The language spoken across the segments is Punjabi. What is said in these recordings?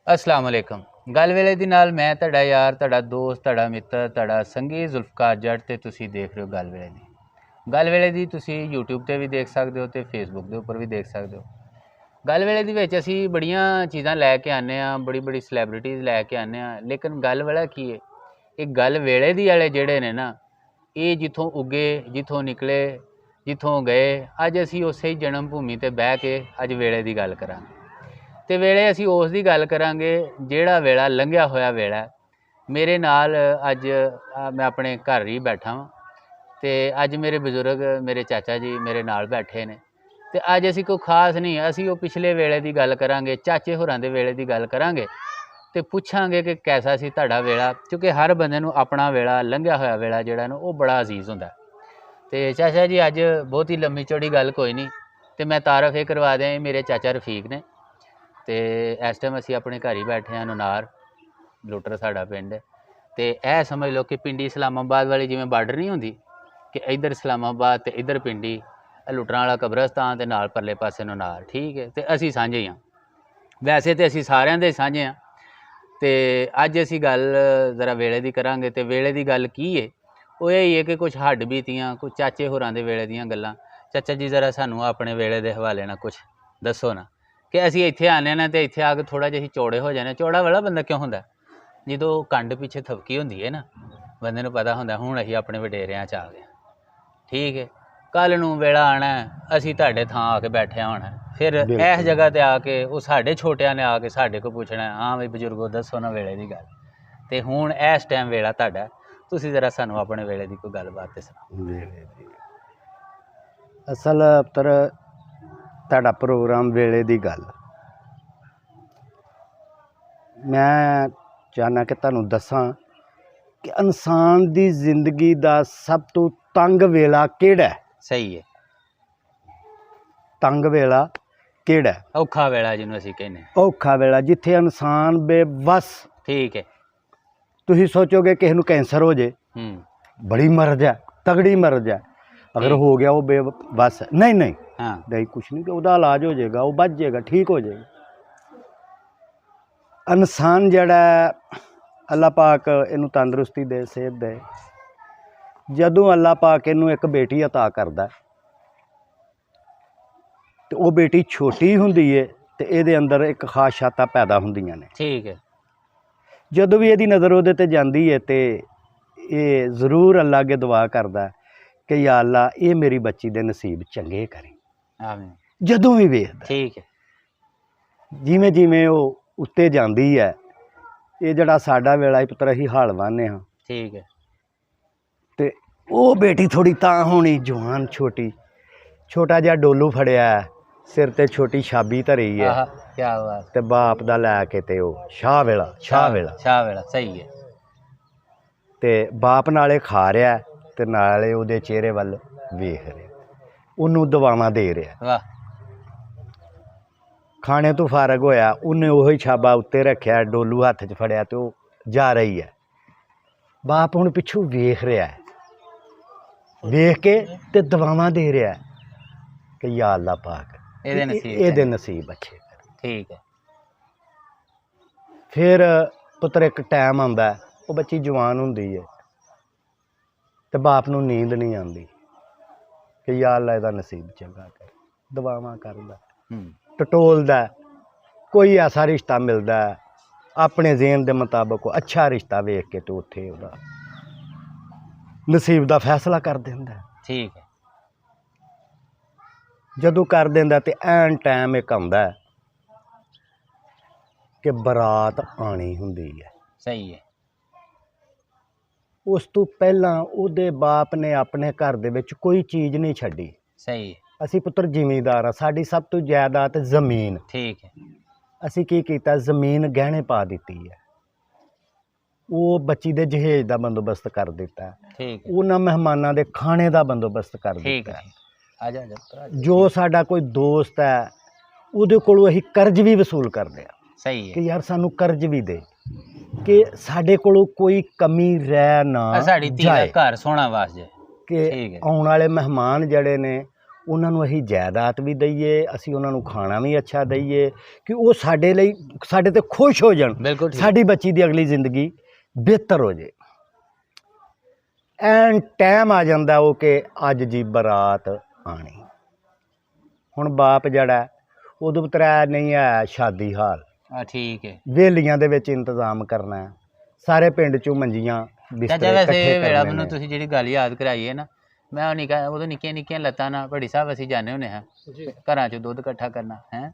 अस्सलाम वालेकुम। गल वेले दी नाल मैं तुहाडा यार, तुहाडा दोस्त, तुहाडा मित्र, तुहाडा संगी जुल्फकार जट ते तुसी देख रहे हो गल वेले दी। गल वेले दी तुसी यूट्यूब ते भी देख सकदे हो ते फेसबुक दे उपर भी देख सकदे हो। गल वेले दी विच असी बड़ियां चीज़ां लैके आने बड़ी बड़ी सैलेब्रिटीज़ लैके आने लेकिन गल वाला की है, ये गल वेले दी वाले जेहड़े ने ना, ये जिथों उगे, जिथों निकले, जिथों गए, अज असी उसे ही जन्म भूमि ते बह के अज वेले दी गल करांगे। तो वेले असी उस दी गल करांगे जिहड़ा वेला लंघिया होया वेला। मेरे नाल अज मैं अपने घर ही बैठा वां ते अज मेरे बजुर्ग मेरे चाचा जी मेरे नाल बैठे ने ते अज असी कोई खास नहीं, असी वो पिछले वेले दी गल करांगे, चाचे होरां दे वेले दी गल करांगे ते पुछांगे कि कैसा सी तुहाडा वेला, क्योंकि हर बंदे नूं अपना वेला लंघिया होया वेला जिहड़ा ना वो बड़ा अजीज़ हुंदा। ते चाचा जी अज बहुत ही लम्मी चौड़ी गल कोई नहीं, ते मैं तारफ ये करवा दें, मेरे चाचा रफीक ने ते इस टाइम असी अपने घर ही बैठे हैं नुनार लुटर साड़ा पिंड। ते यह समझ लो कि पिंडी इस्लामाबाद वाली जिवें बार्डर नहीं होंदी कि इधर इस्लामाबाद ते इधर पिंडी, लुटरां वाला कब्रस्तान ते नाल परले पासे नुनार, ठीक है। ते असी सांझे ही हाँ, वैसे तो असी सारिआं दे सांझे हाँ। ते अज असी गल जरा वेले दी करांगे। ते वेले दी गल की है, वो यही है कि कुछ हड्ड बीतियां, कुछ चाचे होरां दे वेले दियां गल्लां। चाचा जी जरा सानू अपने वेले दे हवाले ना कुछ दसो ना, कि असी इत्थे आने ना तो इत्थे आके थोड़ा जिहा चौड़े हो जाने। चौड़ा वाला बंदा क्यों होंदा? जो कंड पिछे थपकी होंदी है ना, बंदे नूं पता होंदा हुण असीं अपने वडेरियां च आ गए, ठीक है। कल नूं वेला आना असीं तुहाडे थां आके बैठे होना, फिर इस जगह ते आके वो साडे छोटियां ने आके साडे कोल पुछना, हाँ बई बजुर्गो दसो ना वेले दी गल। ते हुण इस टाइम वेला तुहाडा, तुसीं जरा सानू अपने वेले दी कोई गलबात ते सुणाओ। असल पुत्तर तुहाडा प्रोग्राम वेले दी गल, मैं चाहना कि तुहानू दसां कि इंसान दी जिंदगी दा सब तो तंग वेला केड़ा है। सही है, तंग वेला केड़ा है? औखा वेला जिन्हों असीं कहने, औखा वेला जिथे इंसान बेबस, ठीक है। तुसीं सोचोगे किसी नूं कैंसर हो जे, बड़ी मर्ज है, तगड़ी मर्ज है, अगर हो गया वो बेबस है, नहीं नहीं हाँ नहीं कुछ नहीं, उसका इलाज हो जाएगा, वो बच जाएगा, ठीक हो जाएगा। इंसान जड़ा अल्लाह पाक इनू तंदुरुस्ती दे, सेहत दे, जदों अल्लाह पाक इनू एक बेटी अता करदा तो वो बेटी छोटी हुंदी है तो ये अंदर एक खास शातां पैदा हुंदियां ने, ठीक है। जदों भी ये नज़र उहदे ते जांदी है तो ये जरूर अल्लाह अगे दुआ करदा कि या अल्लाह ये मेरी बच्ची दे नसीब चंगे करी, आमीन। जदों भी वेखदा, ठीक है। जिमें जिमें वो उत्ते जांदी है, ये जड़ा साडा वेला ही पुत्तर असीं हाल वाहने हाँ, ठीक है। ते वो बेटी थोड़ी तां होनी जवान, छोटी, छोटा जिहा डोलू फड़िया है, सिर ते छोटी छाबी धरी है, क्या बात, ते बाप दा लैके ते वो शाह वेला, शाह वेला, शाह वेला, सही है। ते बाप नाले खा रहा है ते नाले उहदे चेहरे वल वेख रहा, उन्नू दवावां दे रहा। वाह। खाने तो फारग होया, उन्हें वही छाबा उत्ते रखिया, डोलू हत्थ च फड़िया तो जा रही है। बाप हुण पिछू वेख रहा है, वेख के ते दवावां दे रहा है कि या अल्लाह पाक ये नसीब अच्छे, ठीक है। फिर पुत्र एक टाइम आंदा, वो बच्ची जवान हुंदी है ते बाप नूं नींद नहीं आती कि या अल्लाह इहदा नसीब चंगा कर, दवावां करदा, टटोलदा, कोई ऐसा रिश्ता मिलता है अपने ज़हन के मुताबिक अच्छा रिश्ता वेख के तो उत्थे उहदा नसीब का फैसला कर देंदा, ठीक है। जदों कर देंदा ते ऐन टाइम एक आंदा कि बरात आनी हुंदी है, सही है। उस तो पहला उहदे बाप ने अपने घर दे विच कोई चीज़ नहीं छड्डी, सही है। असी पुत्र जिमीदार, साडी सब तो जायदाद जमीन, ठीक है। असी की कीता, जमीन गहने पा दी है, वो बच्ची दे जहेज का बंदोबस्त कर दिता, ठीक है। उन्हां मेहमानां दे खाने का बंदोबस्त कर दिता। आजा जो साडा कोई दोस्त है उहदे कोलों असीं कर्ज भी वसूल करदे आ, सही है कि यार सानू कर्ज भी दे कि साडे कोलों कोई कमी रह ना साडी धी दा घर सोहना वास जाए, कि आउण वाले मेहमान जड़े ने ਉਹਨਾਂ ਨੂੰ ਅਸੀਂ ਜਾਇਦਾਦ ਵੀ ਦਈਏ, ਅਸੀਂ ਉਹਨਾਂ ਨੂੰ ਖਾਣਾ ਵੀ ਅੱਛਾ ਦਈਏ ਕਿ ਉਹ ਸਾਡੇ ਲਈ ਸਾਡੇ ਤੇ ਖੁਸ਼ ਹੋ ਜਾਣ, ਬਿਲਕੁਲ ਠੀਕ। ਸਾਡੀ ਬੱਚੀ ਦੀ ਅਗਲੀ ਜ਼ਿੰਦਗੀ ਬਿਹਤਰ ਹੋ ਜੇ। ਐਨ ਟਾਈਮ ਆ ਜਾਂਦਾ ਉਹ ਕਿ ਅੱਜ ਜੀ ਬਰਾਤ ਆਣੀ। ਹੁਣ ਬਾਪ ਜਿਹੜਾ ਉਦੋਂ ਬਤਰਾ ਨਹੀਂ ਹੈ ਸ਼ਾਦੀ ਹਾਲ, ਠੀਕ ਹੈ ਵੇਲੀਆਂ ਦੇ ਵਿੱਚ ਇੰਤਜ਼ਾਮ ਕਰਨਾ ਹੈ, ਸਾਰੇ ਪਿੰਡ ਚੋਂ ਮੰਜੀਆਂ ਬਿਸਤਰੇ ਚਾਚਾ। ਵੈਸੇ ਇਕੱਠੇ ਵੇਲਾ ਕਰਨੇ ਮੈਨੂੰ ਨੇ। ਤੁਸੀਂ ਜਿਹੜੀ ਗੱਲ ਯਾਦ ਕਰਾਈ ਹੈ ਨਾ, ਮੈਂ ਉਹ ਉਦੋਂ ਨਿੱਕੀਆਂ ਨਿੱਕੀਆਂ ਲੱਤਾਂ ਨਾਲ ਬੜੀ ਸਾਹਿਬ ਅਸੀਂ ਜਾਂਦੇ ਹੁੰਦੇ ਹਾਂ ਘਰਾਂ 'ਚ ਦੁੱਧ ਇਕੱਠਾ ਕਰਨਾ ਹੈ,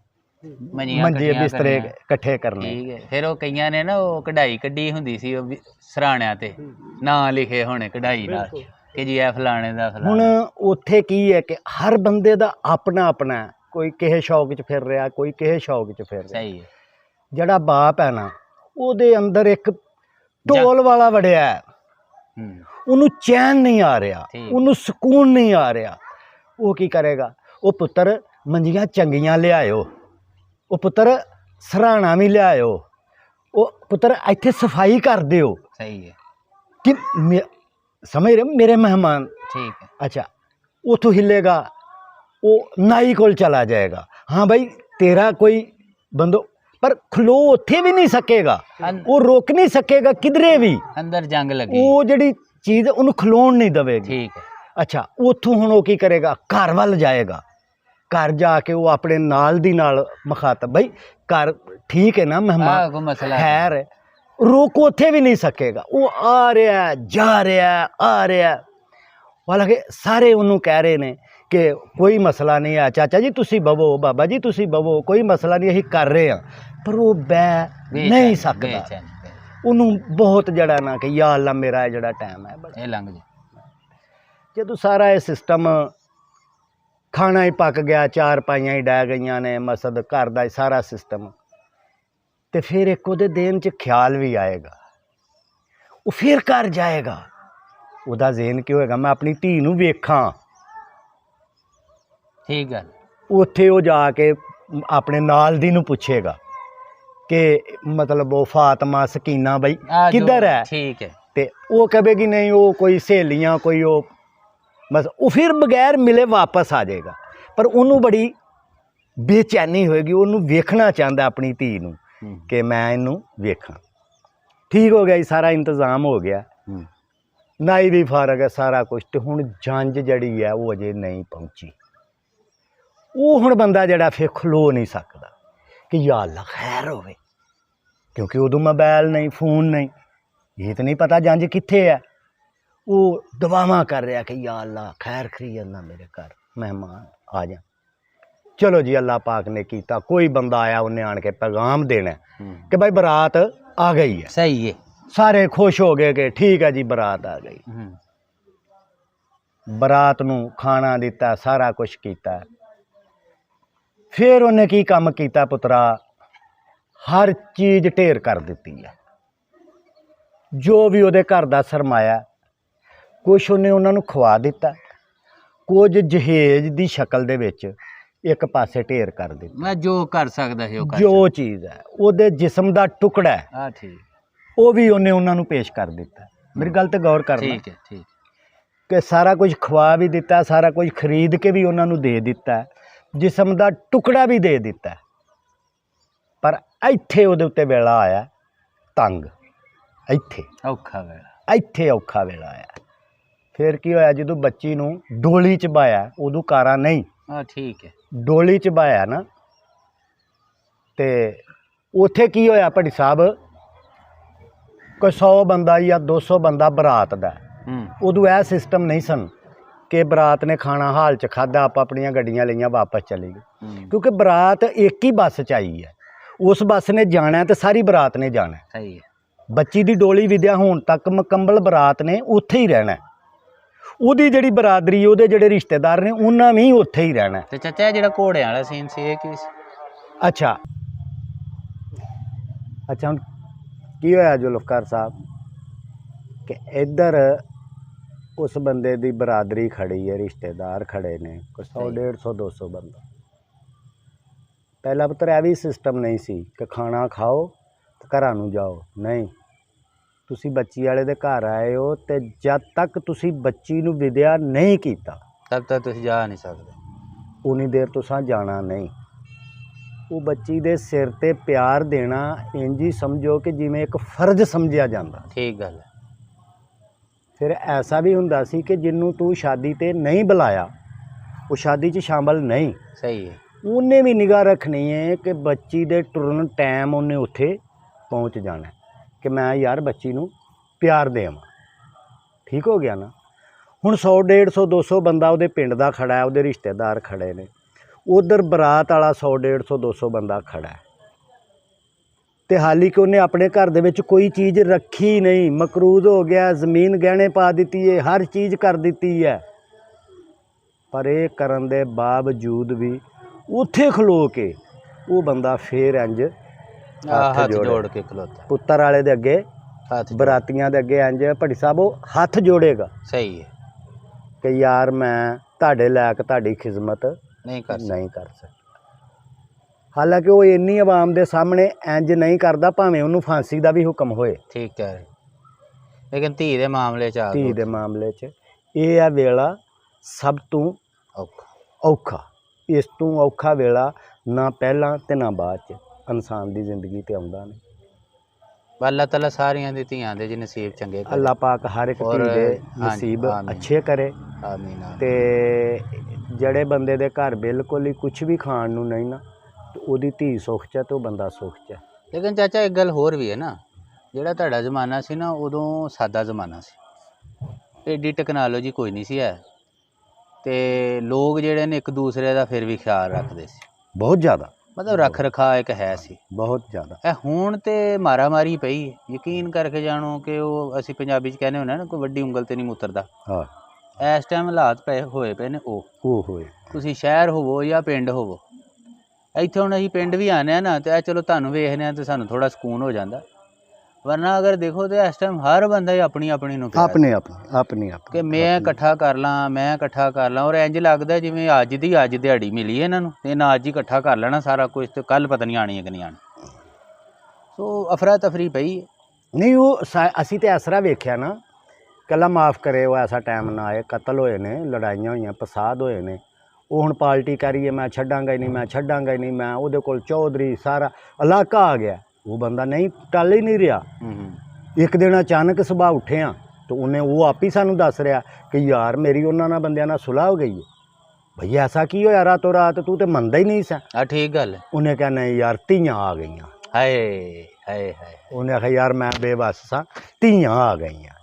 ਮੰਜੀਆਂ ਮੰਜੇ ਇਕੱਠੀਆਂ ਬਿਸਤਰੇ ਕਰਨੀਆਂ। ਇਕੱਠੇ ਕਰਨੇ। ਠੀਕ ਹੈ। ਫਿਰ ਉਹ ਕਈਆਂ ਨੇ ਨਾ ਉਹ ਕਢਾਈ ਕੱਢੀ ਹੁੰਦੀ ਸੀ ਉਹ ਸਰਾਣਿਆਂ ਤੇ ਨਾਂ ਲਿਖੇ ਹੋਣੇ ਕਢਾਈ ਨਾਲ ਕਿ ਜੀ ਇਹ ਫਲਾਣੇ ਦਾ ਹੁਣ ਫਲਾਣਾ। ਉੱਥੇ ਕੀ ਹੈ ਕਿ ਹਰ ਬੰਦੇ ਦਾ ਆਪਣਾ ਆਪਣਾ ਹੈ। ਕੋਈ ਕਿਸੇ ਸ਼ੌਕ 'ਚ ਫਿਰ ਰਿਹਾ, ਕੋਈ ਕਿਸੇ ਸ਼ੌਕ 'ਚ ਫਿਰ ਰਿਹਾ। ਸਹੀ ਹੈ। ਜਿਹੜਾ ਬਾਪ ਹੈ ਨਾ, ਉਹਦੇ ਅੰਦਰ ਇੱਕ ਢੋਲ ਵਾਲਾ ਵੜਿਆ ਹੈ। ਉਹਨੂੰ ਚੈਨ ਨਹੀਂ ਆ ਰਿਹਾ, ਠੀਕ। ਉਹਨੂੰ ਸਕੂਨ ਨਹੀਂ ਆ ਰਿਹਾ। ਉਹ ਕੀ ਕਰੇਗਾ? ਉਹ ਪੁੱਤਰ ਮੰਜੀਆਂ ਚੰਗੀਆਂ ਲਿਆਇਓ, ਉਹ ਪੁੱਤਰ ਸਰਾਣਾ ਵੀ ਲਿਆਇਓ, ਉਹ ਪੁੱਤਰ ਇੱਥੇ ਸਫਾਈ ਕਰ ਦਿਓ। ਸਹੀ ਹੈ। ਕਿ ਸਮਝ ਰਹੇ ਮੇਰੇ ਮਹਿਮਾਨ। ਠੀਕ ਹੈ। ਅੱਛਾ, ਉਥੋਂ ਹਿੱਲੇਗਾ, ਉਹ ਨਾਈ ਕੋਲ ਚਲਾ ਜਾਏਗਾ। ਹਾਂ ਭਾਈ ਤੇਰਾ ਕੋਈ ਬੰਦੋ, ਪਰ ਖਲੋ ਉੱਥੇ ਵੀ ਨਹੀਂ ਸਕੇਗਾ, ਉਹ ਰੋਕ ਨਹੀਂ ਸਕੇਗਾ ਕਿਧਰੇ ਵੀ। ਅੰਦਰ ਜੰਗ ਲੱਗੀ। ਉਹ ਜਿਹੜੀ ਚੀਜ਼ ਉਹਨੂੰ ਖਲੋਣ ਨਹੀਂ ਦੇਵੇਗੀ। ਠੀਕ ਹੈ। ਅੱਛਾ, ਉੱਥੋਂ ਹੁਣ ਉਹ ਕੀ ਕਰੇਗਾ? ਘਰ ਵੱਲ ਜਾਏਗਾ। ਘਰ ਜਾ ਕੇ ਉਹ ਆਪਣੇ ਨਾਲ ਦੀ ਨਾਲ ਮੁਖਾਤਬ, ਭਾਈ ਘਰ ਠੀਕ ਹੈ ਨਾ, ਮਹਿਮਾਨ ਕੋਈ ਮਸਲਾ ਖੈਰ ਹੈ, ਰੋਕ ਉੱਥੇ ਵੀ ਨਹੀਂ ਸਕੇਗਾ। ਉਹ ਆ ਰਿਹਾ, ਜਾ ਰਿਹਾ, ਆ ਰਿਹਾ। ਹਾਲਾਂਕਿ ਸਾਰੇ ਉਹਨੂੰ ਕਹਿ ਰਹੇ ਨੇ ਕਿ ਕੋਈ ਮਸਲਾ ਨਹੀਂ ਆ ਚਾਚਾ ਜੀ, ਤੁਸੀਂ ਬਵੋ, ਬਾਬਾ ਜੀ ਤੁਸੀਂ ਬਵੋ, ਕੋਈ ਮਸਲਾ ਨਹੀਂ, ਅਸੀਂ ਕਰ ਰਹੇ ਹਾਂ। ਪਰ ਉਹ ਬਹਿ ਨਹੀਂ ਸਕਦਾ। ਉਹਨੂੰ ਬਹੁਤ ਜਿਹੜਾ ਨਾ ਕਿ ਯਾ ਅੱਲਾ ਮੇਰਾ ਜਿਹੜਾ ਟਾਈਮ ਹੈ ਇਹ ਲੰਘ ਜਾ। ਜਦੋਂ ਸਾਰਾ ਇਹ ਸਿਸਟਮ ਖਾਣਾ ਹੀ ਪੱਕ ਗਿਆ, ਚਾਰ ਪਾਈਆਂ ਹੀ ਡਹਿ ਗਈਆਂ ਨੇ, ਮਸਦ ਘਰ ਦਾ ਸਾਰਾ ਸਿਸਟਮ, ਤੇ ਫਿਰ ਇੱਕ ਉਹਦੇ ਦਿਨ 'ਚ ਖਿਆਲ ਵੀ ਆਏਗਾ। ਉਹ ਫਿਰ ਘਰ ਜਾਏਗਾ। ਉਹਦਾ ਜ਼ੇਨ ਕੀ ਹੋਏਗਾ? ਮੈਂ ਆਪਣੀ ਧੀ ਨੂੰ ਵੇਖਾਂ। ਠੀਕ ਹੈ। ਉੱਥੇ ਉਹ ਜਾ ਕੇ ਆਪਣੇ ਨਾਲ ਦੀ ਨੂੰ ਪੁੱਛੇਗਾ ਕਿ ਮਤਲਬ ਉਹ ਫਾਤਮਾ ਸਕੀਨਾ ਬਈ ਕਿੱਧਰ ਹੈ? ਠੀਕ ਹੈ। ਤੇ ਉਹ ਕਹੇਗੀ ਨਹੀਂ, ਉਹ ਕੋਈ ਸਹੇਲੀਆਂ, ਕੋਈ ਉਹ ਬਸ। ਉਹ ਫਿਰ ਬਗੈਰ ਮਿਲੇ ਵਾਪਸ ਆ ਜਾਏਗਾ। ਪਰ ਉਹਨੂੰ ਬੜੀ ਬੇਚੈਨੀ ਹੋਏਗੀ, ਉਹਨੂੰ ਵੇਖਣਾ ਚਾਹੁੰਦਾ ਆਪਣੀ ਧੀ ਨੂੰ ਕਿ ਮੈਂ ਇਹਨੂੰ ਵੇਖਾਂ। ਠੀਕ ਹੋ ਗਿਆ ਜੀ, ਸਾਰਾ ਇੰਤਜ਼ਾਮ ਹੋ ਗਿਆ, ਨਾਈ ਵੀ ਫਾਰਗ ਹੈ, ਸਾਰਾ ਕੁਛ। ਤੇ ਹੁਣ ਜੰਝ ਜਿਹੜੀ ਹੈ ਉਹ ਅਜੇ ਨਹੀਂ ਪਹੁੰਚੀ। ਉਹ ਹੁਣ ਬੰਦਾ ਜਿਹੜਾ ਫਿਰ ਖਲੋ ਨਹੀਂ ਸਕਦਾ ਕਿ ਯਾ ਅੱਲਾ ਖੈਰ ਹੋਵੇ, ਕਿਉਂਕਿ ਉਦੋਂ ਮੋਬਾਈਲ ਨਹੀਂ, ਫੋਨ ਨਹੀਂ, ਇਹ ਤਾਂ ਨਹੀਂ ਪਤਾ ਜੰਝ ਕਿੱਥੇ ਹੈ। ਉਹ ਦੁਆਵਾਂ ਕਰ ਰਿਹਾ ਕਿ ਯਾ ਅੱਲਾ ਖੈਰ ਖਰੀ ਅੱਲਾ ਮੇਰੇ ਘਰ ਮਹਿਮਾਨ ਆ ਜਾ। ਚਲੋ ਜੀ, ਅੱਲਾ ਪਾਕ ਨੇ ਕੀਤਾ, ਕੋਈ ਬੰਦਾ ਆਇਆ, ਉਹਨੇ ਆਣ ਕੇ ਪੈਗਾਮ ਦੇਣਾ ਕਿ ਭਾਈ ਬਰਾਤ ਆ ਗਈ ਹੈ। ਸਹੀ ਹੈ। ਸਾਰੇ ਖੁਸ਼ ਹੋ ਗਏ ਕਿ ਠੀਕ ਹੈ ਜੀ ਬਰਾਤ ਆ ਗਈ। ਬਰਾਤ ਨੂੰ ਖਾਣਾ ਦਿੱਤਾ, ਸਾਰਾ ਕੁਛ ਕੀਤਾ। ਫਿਰ ਉਹਨੇ ਕੀ ਕੰਮ ਕੀਤਾ ਪੁੱਤਰਾ? ਹਰ ਚੀਜ਼ ਢੇਰ ਕਰ ਦਿੱਤੀ ਹੈ, ਜੋ ਵੀ ਉਹਦੇ ਘਰ ਦਾ ਸਰਮਾਇਆ। ਕੁਛ ਉਹਨੇ ਉਹਨਾਂ ਨੂੰ ਖਵਾ ਦਿੱਤਾ, ਕੁਝ ਜਹੇਜ ਦੀ ਸ਼ਕਲ ਦੇ ਵਿੱਚ ਇੱਕ ਪਾਸੇ ਢੇਰ ਕਰ ਦਿੱਤਾ। ਮੈਂ ਜੋ ਕਰ ਸਕਦਾ ਸੀ ਉਹ ਕਰ ਜੋ ਚੀਜ਼ ਹੈ ਉਹਦੇ ਜਿਸਮ ਦਾ ਟੁਕੜਾ ਹੈ, ਆ ਠੀਕ, ਉਹ ਵੀ ਉਹਨੇ ਉਹਨਾਂ ਨੂੰ ਪੇਸ਼ ਕਰ ਦਿੱਤਾ। ਮੇਰੀ ਗੱਲ ਤੇ ਗੌਰ ਕਰਨਾ। ਠੀਕ ਹੈ। ਠੀਕ ਕਿ ਸਾਰਾ ਕੁਝ ਖਵਾ ਵੀ ਦਿੱਤਾ, ਸਾਰਾ ਕੁਝ ਖਰੀਦ ਕੇ ਵੀ ਉਹਨਾਂ ਨੂੰ ਦੇ ਦਿੱਤਾ, ਜਿਸਮ ਦਾ ਟੁਕੜਾ ਵੀ ਦੇ ਦਿੱਤਾ। ਪਰ ਇੱਥੇ ਉਹਦੇ ਉੱਤੇ ਵੇਲਾ ਆਇਆ ਤੰਗ, ਇੱਥੇ ਔਖਾ ਵੇਲਾ, ਇੱਥੇ ਔਖਾ ਵੇਲਾ ਆਇਆ। ਫਿਰ ਕੀ ਹੋਇਆ? ਜਦੋਂ ਬੱਚੀ ਨੂੰ ਡੋਲੀ 'ਚ ਬਾਇਆ, ਉਦੋਂ ਕਾਰਾਂ ਨਹੀਂ, ਆ ਠੀਕ ਹੈ, ਡੋਲੀ 'ਚ ਬਾਇਆ ਨਾ, ਤੇ ਉੱਥੇ ਕੀ ਹੋਇਆ ਭੱਟੀ ਸਾਹਿਬ? ਕੋਈ 100 ਬੰਦਾ ਜਾਂ 200 ਬੰਦਾ ਬਰਾਤ ਦਾ। ਉਦੋਂ ਇਹ ਸਿਸਟਮ ਨਹੀਂ ਸਨ ਕਿ ਬਰਾਤ ਨੇ ਖਾਣਾ ਹਾਲ 'ਚ ਖਾਧਾ, ਆਪਾਂ ਆਪਣੀਆਂ ਗੱਡੀਆਂ ਲਈਆਂ, ਵਾਪਸ ਚਲੇ ਗਏ। ਕਿਉਂਕਿ ਬਰਾਤ ਇੱਕ ਹੀ ਬੱਸ 'ਚ ਆਈ ਹੈ, ਉਸ ਬੱਸ ਨੇ ਜਾਣਾ ਤੇ ਸਾਰੀ ਬਰਾਤ ਨੇ ਜਾਣਾ। ਸਹੀ ਹੈ। ਬੱਚੀ ਦੀ ਡੋਲੀ ਵਿਦਿਆ ਹੋਣ ਤੱਕ ਮੁਕੰਮਲ ਬਰਾਤ ਨੇ ਉੱਥੇ ਹੀ ਰਹਿਣਾ। ਉਹਦੀ ਜਿਹੜੀ ਬਰਾਦਰੀ, ਉਹਦੇ ਜਿਹੜੇ ਰਿਸ਼ਤੇਦਾਰ ਨੇ, ਉਹਨਾਂ ਵੀ ਉੱਥੇ ਹੀ ਰਹਿਣਾ। ਤੇ ਚਾਚਾ ਜਿਹੜਾ ਘੋੜਿਆਂ ਵਾਲਾ ਸੀਨ ਸੀ ਇਹ ਕੀ ਸੀ? ਅੱਛਾ ਹੁਣ ਕੀ ਹੋਇਆ ਜ਼ੁਲਫਕਾਰ ਸਾਹਿਬ ਕਿ ਇੱਧਰ ਉਸ ਬੰਦੇ ਦੀ ਬਰਾਦਰੀ ਖੜੀ ਹੈ, ਰਿਸ਼ਤੇਦਾਰ ਖੜੇ ਨੇ, 100 150 200 ਬੰਦਾ। ਪਹਿਲਾਂ ਪੁੱਤਰ ਇਹ ਵੀ ਸਿਸਟਮ ਨਹੀਂ ਸੀ ਕਿ ਖਾਣਾ ਖਾਓ ਤੇ ਘਰਾਂ ਨੂੰ ਜਾਓ। ਨਹੀਂ, ਤੁਸੀਂ ਬੱਚੀ ਵਾਲੇ ਦੇ ਘਰ ਆਏ ਹੋ, ਤੇ ਜਦ ਤੱਕ ਤੁਸੀਂ ਬੱਚੀ ਨੂੰ ਵਿਦਿਆ ਨਹੀਂ ਕੀਤਾ ਤਦ ਤੱਕ ਤੁਸੀਂ ਜਾ ਨਹੀਂ ਸਕਦੇ। ਉਨੀ ਦੇਰ ਤੁਸਾਂ ਜਾਣਾ ਨਹੀਂ। ਉਹ ਬੱਚੀ ਦੇ ਸਿਰ ਤੇ ਪਿਆਰ ਦੇਣਾ ਇੰਜ ਹੀ ਸਮਝੋ ਕਿ ਜਿਵੇਂ ਇੱਕ ਫਰਜ਼ ਸਮਝਿਆ ਜਾਂਦਾ। ਠੀਕ ਗੱਲ ਹੈ। ਫਿਰ ਐਸਾ ਵੀ ਹੁੰਦਾ ਸੀ ਕਿ ਜਿਹਨੂੰ ਤੂੰ ਸ਼ਾਦੀ ਤੇ ਨਹੀਂ ਬੁਲਾਇਆ, ਉਹ ਸ਼ਾਦੀ 'ਚ ਸ਼ਾਮਲ ਨਹੀਂ, ਸਹੀ ਹੈ। ਉਹਨੇ ਵੀ ਨਿਗਾਹ ਰੱਖਣੀ ਹੈ ਕਿ ਬੱਚੀ ਦੇ ਟੁਰਨ ਟਾਈਮ ਉਹਨੇ ਉੱਥੇ ਪਹੁੰਚ ਜਾਣਾ ਕਿ ਮੈਂ ਯਾਰ ਬੱਚੀ ਨੂੰ ਪਿਆਰ ਦੇਵਾਂ। ਠੀਕ ਹੋ ਗਿਆ ਨਾ। ਹੁਣ 100 150 200 ਬੰਦਾ ਉਹਦੇ ਪਿੰਡ ਦਾ ਖੜਾ ਹੈ, ਉਹਦੇ ਰਿਸ਼ਤੇਦਾਰ ਖੜੇ ਨੇ, ਉਧਰ ਬਰਾਤ ਵਾਲਾ 100 150 200 ਬੰਦਾ ਖੜਾ ਹੈ, ਤੇ ਹਾਲੀ ਕਿ ਉਹਨੇ ਆਪਣੇ ਘਰ ਦੇ ਵਿੱਚ ਕੋਈ ਚੀਜ਼ ਰੱਖੀ ਨਹੀਂ, ਮਕਰੂਜ਼ ਹੋ ਗਿਆ, ਜ਼ਮੀਨ ਗਹਿਣੇ ਪਾ ਦਿੱਤੀ ਹੈ, ਹਰ ਚੀਜ਼ ਕਰ ਦਿੱਤੀ ਹੈ, ਪਰ ਇਹ ਕਰਨ ਦੇ ਬਾਵਜੂਦ ਵੀ ਉੱਥੇ ਖਲੋ ਕੇ ਉਹ ਬੰਦਾ ਫੇਰ ਇੰਜ ਹੱਥ ਜੋੜ ਕੇ ਖਲੋਤਾ, ਪੁੱਤਰ ਵਾਲੇ ਦੇ ਅੱਗੇ, ਹੱਥ ਬਰਾਤੀਆਂ ਦੇ ਅੱਗੇ ਇੰਜ ਭੱਟੀ ਸਾਹਿਬ ਉਹ ਹੱਥ ਜੋੜੇਗਾ। ਸਹੀ ਹੈ। ਕਿ ਯਾਰ ਮੈਂ ਤੁਹਾਡੇ ਲਾਇਕ ਤੁਹਾਡੀ ਖਿਦਮਤ ਨਹੀਂ ਕਰ ਸਕਦਾ। ਹਾਲਾਂਕਿ ਉਹ ਇੰਨੀ ਆਵਾਮ ਦੇ ਸਾਹਮਣੇ ਇੰਜ ਨਹੀਂ ਕਰਦਾ, ਭਾਵੇਂ ਉਹਨੂੰ ਫਾਂਸੀ ਦਾ ਵੀ ਹੁਕਮ ਹੋਏ। ਠੀਕ ਹੈ। ਲੇਕਿਨ ਧੀ ਦੇ ਮਾਮਲੇ 'ਚ ਆ ਧੀ ਦੇ ਮਾਮਲੇ 'ਚ ਇਹ ਆ ਵੇਲਾ ਸਭ ਤੋਂ ਔਖਾ। ਇਸ ਤੋਂ ਔਖਾ ਵੇਲਾ ਨਾ ਪਹਿਲਾਂ ਤੇ ਨਾ ਬਾਅਦ 'ਚ ਇਨਸਾਨ ਦੀ ਜ਼ਿੰਦਗੀ ਤੇ ਆਉਂਦਾ ਨਹੀਂ। ਅੱਲਾਹ ਤਾਲਾ ਸਾਰਿਆਂ ਦੀ ਧੀਆਂ ਦੇ ਜੀ ਨਸੀਬ ਚੰਗੇ ਕਰੇ। ਅੱਲਾਹ ਪਾਕ ਹਰ ਇੱਕ ਧੀ ਦੇ ਨਸੀਬ ਅੱਛੇ ਕਰੇ। ਆਮੀਨ। ਤੇ ਜਿਹੜੇ ਬੰਦੇ ਦੇ ਘਰ ਬਿਲਕੁਲ ਹੀ ਕੁਝ ਵੀ ਖਾਣ ਨੂੰ ਨਹੀਂ ਨਾ, ਤੇ ਉਹਦੀ ਧੀ ਸੁੱਖ 'ਚ ਤੇ ਉਹ ਬੰਦਾ ਸੁੱਖ 'ਚ। ਲੇਕਿਨ ਚਾਚਾ ਇੱਕ ਗੱਲ ਹੋਰ ਵੀ ਹੈ ਨਾ, ਜਿਹੜਾ ਤੁਹਾਡਾ ਜ਼ਮਾਨਾ ਸੀ ਨਾ, ਉਦੋਂ ਸਾਦਾ ਜ਼ਮਾਨਾ ਸੀ, ਏਡੀ ਟੈਕਨੋਲੋਜੀ ਕੋਈ ਨਹੀਂ ਸੀ ਹੈ, ਤੇ ਲੋਕ ਜਿਹੜੇ ਨੇ ਇੱਕ ਦੂਸਰੇ ਦਾ ਫਿਰ ਵੀ ਖਿਆਲ ਰੱਖਦੇ ਸੀ, ਬਹੁਤ ਜ਼ਿਆਦਾ, ਮਤਲਬ ਰੱਖ ਰਖਾ ਇੱਕ ਹੈ ਸੀ, ਬਹੁਤ ਜ਼ਿਆਦਾ। ਇਹ ਹੁਣ ਤੇ ਮਾਰਾ ਮਾਰੀ ਪਈ। ਯਕੀਨ ਕਰਕੇ ਜਾਣੋ ਕਿ ਉਹ ਅਸੀਂ ਪੰਜਾਬੀ 'ਚ ਕਹਿੰਦੇ ਹੁੰਦੇ ਨਾ, ਕੋਈ ਵੱਡੀ ਉਂਗਲ ਤੇ ਨਹੀਂ ਮੁੱਤਰਦਾ। ਹਾਂ, ਇਸ ਟਾਈਮ ਹਾਲਾਤ ਹੋਏ ਪਏ ਨੇ ਉਹ ਹੋਏ। ਤੁਸੀਂ ਸ਼ਹਿਰ ਹੋਵੋ ਜਾਂ ਪਿੰਡ ਹੋਵੋ, ਇੱਥੇ ਹੁਣ ਅਸੀਂ ਪਿੰਡ ਵੀ ਆਉਂਦੇ ਹਾਂ ਨਾ, ਤੇ ਇਹ ਚਲੋ ਤੁਹਾਨੂੰ ਵੇਖਦੇ ਹਾਂ ਤੇ ਸਾਨੂੰ ਥੋੜਾ ਸਕੂਨ ਹੋ ਜਾਂਦਾ, ਵਰਨਾ ਅਗਰ ਦੇਖੋ ਤੇ ਇਸ ਟਾਈਮ ਹਰ ਬੰਦਾ ਹੀ ਆਪਣੀ ਨੂੰ ਆਪਣੀ ਕਿ ਮੈਂ ਇਕੱਠਾ ਕਰ ਲਾਂ, ਔਰ ਇੰਜ ਲੱਗਦਾ ਜਿਵੇਂ ਅੱਜ ਦਿਹਾੜੀ ਮਿਲੀ ਹੈ ਇਹਨਾਂ ਨੂੰ, ਤੇ ਇਹਨਾਂ ਅੱਜ ਹੀ ਇਕੱਠਾ ਕਰ ਲੈਣਾ ਸਾਰਾ ਕੁਝ, ਤੇ ਕੱਲ ਪਤਾ ਨਹੀਂ ਆਣੀ ਹੈ ਕਿ ਨਹੀਂ ਆਣੀ। ਸੋ ਅਫਰਾ ਤਫਰੀ ਪਈ ਨਹੀਂ। ਉਹ ਅਸੀਂ ਤੇ ਐਸਰਾ ਵੇਖਿਆ ਨਾ, ਕੱਲਾ ਮਾਫ ਕਰੇ ਉਹ ਐਸਾ ਟਾਈਮ ਨਾ ਆਏ, ਕਤਲ ਹੋਏ ਨੇ, ਲੜਾਈਆਂ ਹੋਈਆਂ, ਫਸਾਦ ਹੋਏ ਨੇ। ਉਹ ਹੁਣ ਪਾਰਟੀ ਕਰੀਏ, ਮੈਂ ਛੱਡਾਂਗਾ ਹੀ ਨਹੀਂ, ਮੈਂ ਉਹਦੇ ਕੋਲ ਚੌਧਰੀ ਸਾਰਾ ਇਲਾਕਾ ਆ ਗਿਆ, ਉਹ ਬੰਦਾ ਨਹੀਂ ਟਲ ਹੀ ਨਹੀਂ ਰਿਹਾ। ਇੱਕ ਦਿਨ ਅਚਾਨਕ ਸੁਬਾਹ ਉੱਠਿਆ ਤੇ ਉਹਨੇ ਉਹ ਆਪ ਹੀ ਸਾਨੂੰ ਦੱਸ ਰਿਹਾ ਕਿ ਯਾਰ ਮੇਰੀ ਉਹਨਾਂ ਨਾਲ ਬੰਦਿਆਂ ਨਾਲ ਸੁਲਾਹ ਹੋ ਗਈ ਹੈ। ਭਈ ਐਸਾ ਕੀ ਹੋਇਆ ਰਾਤੋਂ ਰਾਤ, ਤੂੰ ਤੇ ਮੰਨਦਾ ਹੀ ਨਹੀਂ ਸਾ। ਠੀਕ ਗੱਲ ਹੈ। ਉਹਨੇ ਕਿਹਾ ਨਹੀਂ ਯਾਰ ਧੀਆਂ ਆ ਗਈਆਂ। ਹਾਏ ਹਾਏ ਹਾਏ। ਉਹਨੇ ਆਖਿਆ ਯਾਰ ਮੈਂ ਬੇਬਸ ਸਾਂ, ਧੀਆਂ ਆ ਗਈਆਂ।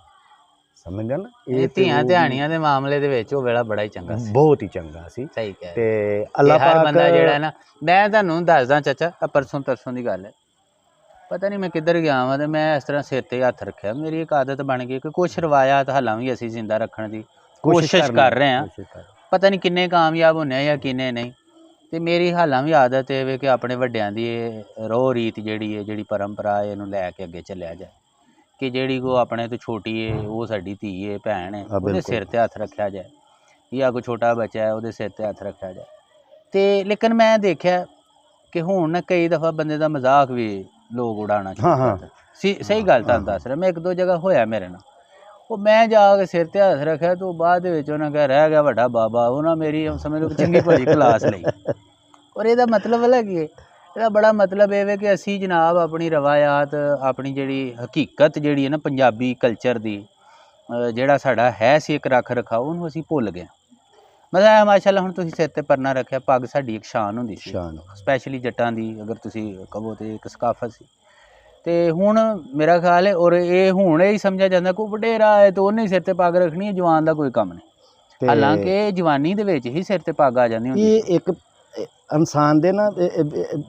ਸਮਝਿਆ ਨਾ। ਇਹ ਧੀਆਂ ਧਿਆਣੀਆਂ ਦੇ ਮਾਮਲੇ ਦੇ ਵਿੱਚ ਉਹ ਵੇਲਾ ਬੜਾ ਹੀ ਚੰਗਾ ਸੀ, ਬਹੁਤ ਹੀ ਚੰਗਾ ਸੀ। ਸਹੀ ਕਹਿ। ਤੇ ਅੱਲਾਹ ਪਾਕ ਬੰਦਾ ਜਿਹੜਾ ਨਾ, ਮੈਂ ਤੁਹਾਨੂੰ ਦੱਸਦਾ ਚਾਚਾ, ਪਰਸੋਂ ਤਰਸੋਂ ਦੀ ਗੱਲ ਹੈ, ਪਤਾ ਨਹੀਂ ਮੈਂ ਕਿੱਧਰ ਗਿਆ ਵਾਂ, ਤੇ ਮੈਂ ਇਸ ਤਰ੍ਹਾਂ ਸਿਰ ਤੇ ਹੱਥ ਰੱਖਿਆ। ਮੇਰੀ ਇੱਕ ਆਦਤ ਬਣ ਗਈ ਕਿ ਕੁਛ ਰਵਾਇਤ ਹਾਲਾਂ ਵੀ ਅਸੀਂ ਜ਼ਿੰਦਾ ਰੱਖਣ ਦੀ ਕੋਸ਼ਿਸ਼ ਕਰ ਰਹੇ ਹਾਂ, ਪਤਾ ਨਹੀਂ ਕਿੰਨੇ ਕਾਮਯਾਬ ਹੁੰਦੇ ਆ ਜਾਂ ਕਿੰਨੇ ਨਹੀਂ। ਤੇ ਮੇਰੀ ਹਾਲਾਂ ਵੀ ਆਦਤ ਇਹ ਵੇ ਕਿ ਆਪਣੇ ਵੱਡਿਆਂ ਦੀ ਰੋਹ ਰੀਤ ਜਿਹੜੀ ਹੈ, ਜਿਹੜੀ ਪਰੰਪਰਾ ਹੈ, ਇਹਨੂੰ ਲੈ ਕੇ ਅੱਗੇ ਚੱਲਿਆ ਜਾਏ, ਕਿ ਜਿਹੜੀ ਕੋ ਆਪਣੇ ਤੋਂ ਛੋਟੀ ਹੈ, ਉਹ ਸਾਡੀ ਧੀ ਹੈ, ਭੈਣ ਹੈ, ਉਹਦੇ ਸਿਰ ਤੇ ਹੱਥ ਰੱਖਿਆ ਜਾਏ, ਜਾਂ ਕੋਈ ਛੋਟਾ ਬੱਚਾ ਹੈ ਉਹਦੇ ਸਿਰ ਤੇ ਹੱਥ ਰੱਖਿਆ ਜਾਏ। ਤੇ ਲੇਕਿਨ ਮੈਂ ਦੇਖਿਆ ਕਿ ਹੁਣ ਨਾ ਕਈ ਦਫਾ ਬੰਦੇ ਦਾ ਮਜ਼ਾਕ ਵੀ ਲੋਕ ਉਡਾਉਣਾ ਚਾਹੁੰਦੇ। ਸਹੀ ਗੱਲ ਤੁਹਾਨੂੰ ਦੱਸ ਰਿਹਾ ਮੈਂ, ਇੱਕ ਦੋ ਜਗ੍ਹਾ ਹੋਇਆ ਮੇਰੇ ਨਾਲ, ਉਹ ਮੈਂ ਜਾ ਕੇ ਸਿਰ ਤੇ ਹੱਥ ਰੱਖਿਆ, ਤੋਂ ਬਾਅਦ ਦੇ ਵਿੱਚ ਉਹਨਾਂ ਕਿਹਾ ਰਹਿ ਗਿਆ ਵੱਡਾ ਬਾਬਾ, ਉਹਨਾਂ ਮੇਰੀ ਸਮਝ ਲਓ ਚੰਗੀ ਭਲੀ ਕਲਾਸ ਲਈ। ਔਰ ਇਹਦਾ ਮਤਲਬ ਹੈ ਕਿ ਇਹਦਾ ਬੜਾ ਮਤਲਬ ਇਹ ਵੇ ਕਿ ਅਸੀਂ ਜਨਾਬ ਆਪਣੀ ਰਵਾਇਤ, ਆਪਣੀ ਜਿਹੜੀ ਹਕੀਕਤ ਜਿਹੜੀ ਹੈ ਨਾ ਪੰਜਾਬੀ ਕਲਚਰ ਦੀ, ਜਿਹੜਾ ਸਾਡਾ ਹੈ ਸੀ ਇੱਕ ਰੱਖ ਰਖਾਓ, ਉਹਨੂੰ ਅਸੀਂ ਭੁੱਲ ਗਏ। ਮਤਲਬ ਮਾਸ਼ਾਅੱਲਾ ਹੁਣ ਤੁਸੀਂ ਸਿਰ ਤੇ ਪਰਨਾ ਰੱਖਿਆ, ਪੱਗ ਸਾਡੀ ਇੱਕ ਸ਼ਾਨ ਹੁੰਦੀ ਸੀ, ਸਪੈਸ਼ਲੀ ਜੱਟਾਂ ਦੀ ਅਗਰ ਤੁਸੀਂ ਕਹੋ ਤੇ ਇੱਕ ਸਕਾਫਤ ਸੀ। ਤੇ ਹੁਣ ਮੇਰਾ ਖਿਆਲ ਹੈ, ਔਰ ਇਹ ਹੁਣ ਇਹ ਹੀ ਸਮਝਿਆ ਜਾਂਦਾ ਕੋਈ ਵਡੇਰਾ ਹੈ ਤਾਂ ਉਹਨੇ ਸਿਰ ਤੇ ਪੱਗ ਰੱਖਣੀ ਹੈ, ਜਵਾਨ ਦਾ ਕੋਈ ਕੰਮ ਨਹੀਂ। ਹਾਲਾਂਕਿ ਜਵਾਨੀ ਦੇ ਵਿੱਚ ਹੀ ਸਿਰ ਤੇ ਪੱਗ ਆ ਜਾਂਦੀ ਹੁੰਦੀ। ਇਹ ਇੱਕ ਇਨਸਾਨ ਦੇ ਨਾ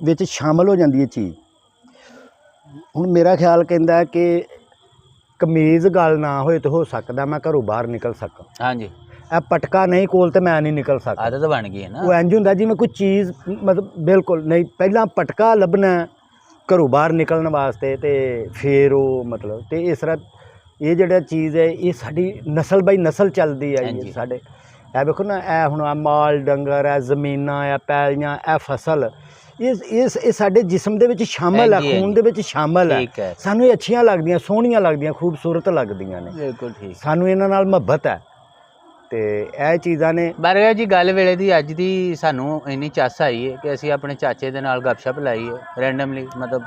ਵਿੱਚ ਸ਼ਾਮਲ ਹੋ ਜਾਂਦੀ ਹੈ ਚੀਜ਼। ਹੁਣ ਮੇਰਾ ਖਿਆਲ ਕਹਿੰਦਾ ਕਿ ਕਮੀਜ਼ ਗੱਲ ਨਾ ਹੋਏ ਤਾਂ ਹੋ ਸਕਦਾ ਮੈਂ ਘਰੋਂ ਬਾਹਰ ਨਿਕਲ ਸਕਾਂ। ਹਾਂਜੀ। ਇਹ ਪਟਕਾ ਨਹੀਂ ਕੋਲ ਤੇ ਮੈਂ ਨਹੀਂ ਨਿਕਲ ਸਕਦਾ। ਆਦਤ ਬਣ ਗਈ ਹੈ ਨਾ। ਉਹ ਇੰਝ ਹੁੰਦਾ ਜਿਵੇਂ ਕੋਈ ਚੀਜ਼ ਮਤਲਬ ਬਿਲਕੁਲ ਨਹੀਂ, ਪਹਿਲਾਂ ਪਟਕਾ ਲੱਭਣਾ ਘਰੋਂ ਬਾਹਰ ਨਿਕਲਣ ਵਾਸਤੇ, ਤੇ ਫਿਰ ਉਹ ਮਤਲਬ, ਤੇ ਇਸ ਤਰ੍ਹਾਂ ਇਹ ਜਿਹੜਾ ਚੀਜ਼ ਹੈ ਇਹ ਸਾਡੀ ਨਸਲ ਬਾਈ ਨਸਲ ਚੱਲਦੀ ਹੈ। ਸਾਡੇ ਇਹ ਵੇਖੋ ਨਾ, ਇਹ ਹੁਣ ਆ ਮਾਲ ਡੰਗਰ, ਇਹ ਜ਼ਮੀਨਾਂ, ਇਹ ਪੈਲੀਆਂ, ਇਹ ਫਸਲ, ਇਹ ਸਾਡੇ ਜਿਸਮ ਦੇ ਵਿੱਚ ਸ਼ਾਮਲ ਹੈ, ਖੂਨ ਦੇ ਵਿੱਚ ਸ਼ਾਮਲ ਹੈ। ਸਾਨੂੰ ਇਹ ਅੱਛੀਆਂ ਲੱਗਦੀਆਂ, ਸੋਹਣੀਆਂ ਲੱਗਦੀਆਂ, ਖੂਬਸੂਰਤ ਲੱਗਦੀਆਂ ਨੇ। ਬਿਲਕੁਲ ਠੀਕ। ਸਾਨੂੰ ਇਹਨਾਂ ਨਾਲ ਮੁਹੱਬਤ ਹੈ। ਤੇ ਇਹ ਚੀਜ਼ਾਂ ਨੇ। ਬਰਗਰ ਜੀ ਗੱਲ ਵੇਲੇ ਦੀ ਅੱਜ ਦੀ ਸਾਨੂੰ ਇੰਨੀ ਚੱਸ ਆਈ ਹੈ ਕਿ ਅਸੀਂ ਆਪਣੇ ਚਾਚੇ ਦੇ ਨਾਲ ਗੱਪਸ਼ਪ ਲਾਈ ਹੈ ਰੈਂਡਮਲੀ, ਮਤਲਬ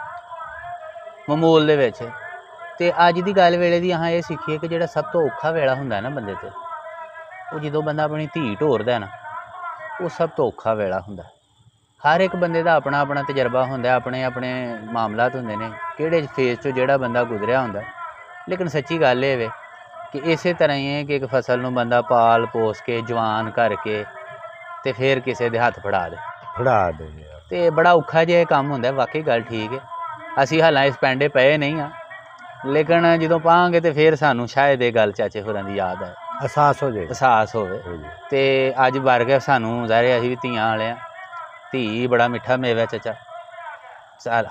ਮਾਮੂਲ ਦੇ ਵਿੱਚ। ਤੇ ਅੱਜ ਦੀ ਗੱਲ ਵੇਲੇ ਦੀ ਇਹ ਸਿੱਖੀਏ ਕਿ ਜਿਹੜਾ ਸਭ ਤੋਂ ਔਖਾ ਵੇਲਾ ਹੁੰਦਾ ਨਾ ਬੰਦੇ ਤੇ, ਉਹ ਜਦੋਂ ਬੰਦਾ ਆਪਣੀ ਧੀ ਢੋਰਦਾ ਨਾ, ਉਹ ਸਭ ਤੋਂ ਔਖਾ ਵੇਲਾ ਹੁੰਦਾ। ਹਰ ਇੱਕ ਬੰਦੇ ਦਾ ਆਪਣਾ ਆਪਣਾ ਤਜਰਬਾ ਹੁੰਦਾ, ਆਪਣੇ ਆਪਣੇ ਮਾਮਲਾਤ ਹੁੰਦੇ ਨੇ, ਕਿਹੜੇ ਫੇਜ਼ 'ਚੋਂ ਜਿਹੜਾ ਬੰਦਾ ਗੁਜ਼ਰਿਆ ਹੁੰਦਾ। ਲੇਕਿਨ ਸੱਚੀ ਗੱਲ ਇਹ ਵੇ ਕਿ ਇਸੇ ਤਰ੍ਹਾਂ ਹੀ ਹੈ ਕਿ ਇੱਕ ਫਸਲ ਨੂੰ ਬੰਦਾ ਪਾਲ ਪੋਸ ਕੇ ਜਵਾਨ ਕਰਕੇ ਤੇ ਫਿਰ ਕਿਸੇ ਦੇ ਹੱਥ ਫੜਾ ਦੇ ਯਾਰ। ਤੇ ਬੜਾ ਔਖਾ ਜਿਹਾ ਕੰਮ ਹੁੰਦਾ। ਵਾਕਈ ਗੱਲ ਠੀਕ ਹੈ। ਅਸੀਂ ਹਾਲਾਂ ਇਸ ਪੈਂਡੇ ਪਏ ਨਹੀਂ ਆ, ਲੇਕਿਨ ਜਦੋਂ ਪਾਵਾਂਗੇ ਤੇ ਫਿਰ ਸਾਨੂੰ ਸ਼ਾਇਦ ਇਹ ਗੱਲ ਚਾਚੇ ਹੋਰਾਂ ਦੀ ਯਾਦ ਆਏ, ਅਹਿਸਾਸ ਹੋਵੇ। ਤੇ ਅੱਜ ਬਰਗਰ ਸਾਨੂੰ ਜ਼ਾਹਿਰ ਅਸੀਂ ਵੀ ਧੀਆਂ ਵਾਲੇ ਆ। ਧੀ ਬੜਾ ਮਿੱਠਾ ਮੇਵਾ ਚਾਚਾ।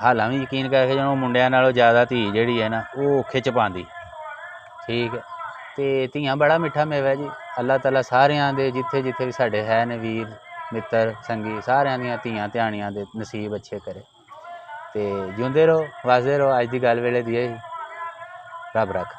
ਹਾਲਾਂ ਵੀ ਯਕੀਨ ਕਰਕੇ ਜਦੋਂ ਮੁੰਡਿਆਂ ਨਾਲੋਂ ਜ਼ਿਆਦਾ ਧੀ ਜਿਹੜੀ ਹੈ ਨਾ ਉਹ ਖਿੱਚ ਪਾਉਂਦੀ, ਠੀਕ ਹੈ। ਤੇ ਧੀਆਂ ਬੜਾ ਮਿੱਠਾ ਮੇਵਾ ਜੀ। ਅੱਲਾਹ ਤਾਲਾ ਸਾਰਿਆਂ ਦੇ ਜਿੱਥੇ ਜਿੱਥੇ ਵੀ ਸਾਡੇ ਹੈ ਨੇ ਵੀਰ ਮਿੱਤਰ ਸੰਗੀ, ਸਾਰਿਆਂ ਦੀਆਂ ਧੀਆਂ ਧਿਆਣੀਆਂ ਦੇ ਨਸੀਬ ਅੱਛੇ ਕਰੇ। ਤੇ ਜਿਉਂਦੇ ਰਹੋ, ਵਸਦੇ ਰਹੋ। ਅੱਜ ਦੀ ਗੱਲ ਵੇਲੇ ਦੀ ਇਹ ਰੱਬ ਰੱਖ।